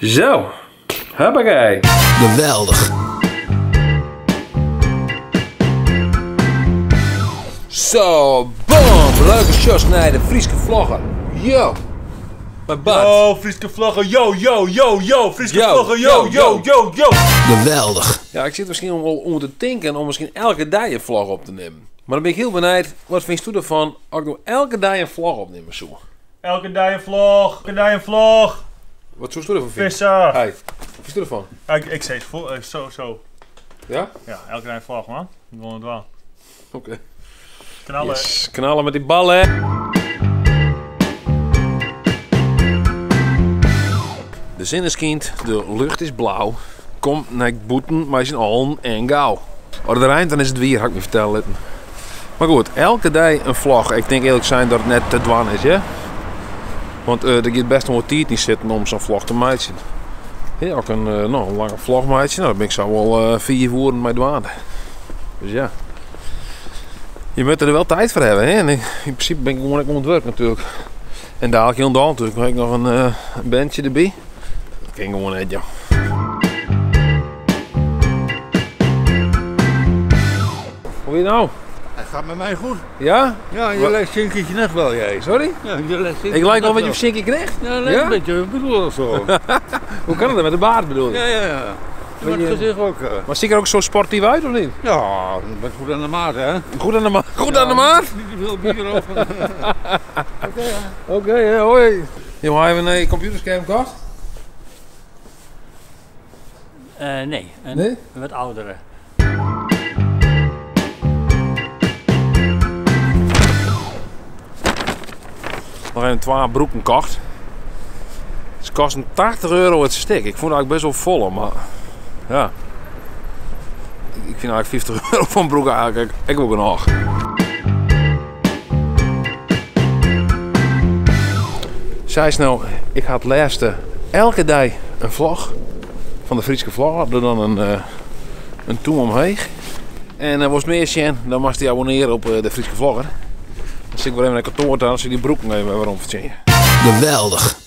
Zo, hoppakee. Geweldig. Zo, boom. Leuke shows naar de Frieske vlogger. Yo. Mijn Bart. Yo, Frieske vlogger, yo, Frieske Yo, vlogger, yo. yo. Geweldig. Ja, ik zit misschien om te denken om misschien elke dag een vlog op te nemen. Maar dan ben ik heel benieuwd, wat vind je ervan als ik nou elke dag een vlog opnemen zo? Elke dag een vlog. Wat zou je ervan vinden? Visser. Hey, wat vind je ervan? Ja, ik zei het zo. Ja? Ja, elke dag een vlog, man. Gewoon het wel. Oké. Knallen. Yes, knallen met die ballen. De zin is kind, de lucht is blauw. Kom naar boeten, maar zijn allen en gauw. Als er eind dan is het weer, had ik me vertellen. Maar goed, elke dag een vlog. Ik denk eerlijk zijn dat het net te dwan is, hè? Want er gaat best nog wat tijd niet zitten om zo'n vlog te maken. Ja, ook een lange vlog maken, nou, dan ben ik zo wel 4 uur mee dwaan. Dus ja. Je moet er wel tijd voor hebben, hè? En in principe ben ik gewoon lekker aan het werk natuurlijk. En dadelijk heel dan natuurlijk. Dan heb ik nog een bandje erbij. Dat ging gewoon net, ja. Hoe je nou? Het gaat met mij goed. Ja? Ja, je lijkt Sinkietje net wel, jij. Sorry? Ja, je lijkt Ik lijk wel met je Sinkie knecht. Ja, lijkt Ja? een beetje een bedoel of zo. Hoe kan het met de baard bedoel je? Ja. Met het gezicht ook. Maar zie ik er ook zo sportief uit of niet? Ja, je bent goed aan de maat, hè? Goed aan de maat. Goed aan de maat? Niet te veel bier over. Oké, ja, hoi. Je hebt even een computerscherm gekocht? Nee, een Nee? wat oudere. Nog even 2 broeken gekocht. Ze kosten 80 euro het stuk. Ik vond het eigenlijk best wel vol, maar ja. Ik vind eigenlijk 50 euro voor een broek eigenlijk ik ook nog. Zij snel, ik had laatste elke dag een vlog van de Frieske vlog. Er dan een toem omheen. En was meer zien, dan moest hij abonneren op de Frieske vlogger. Dan zit ik weer even naar kantoor aan als je die broek even waarom verzinnen. Geweldig.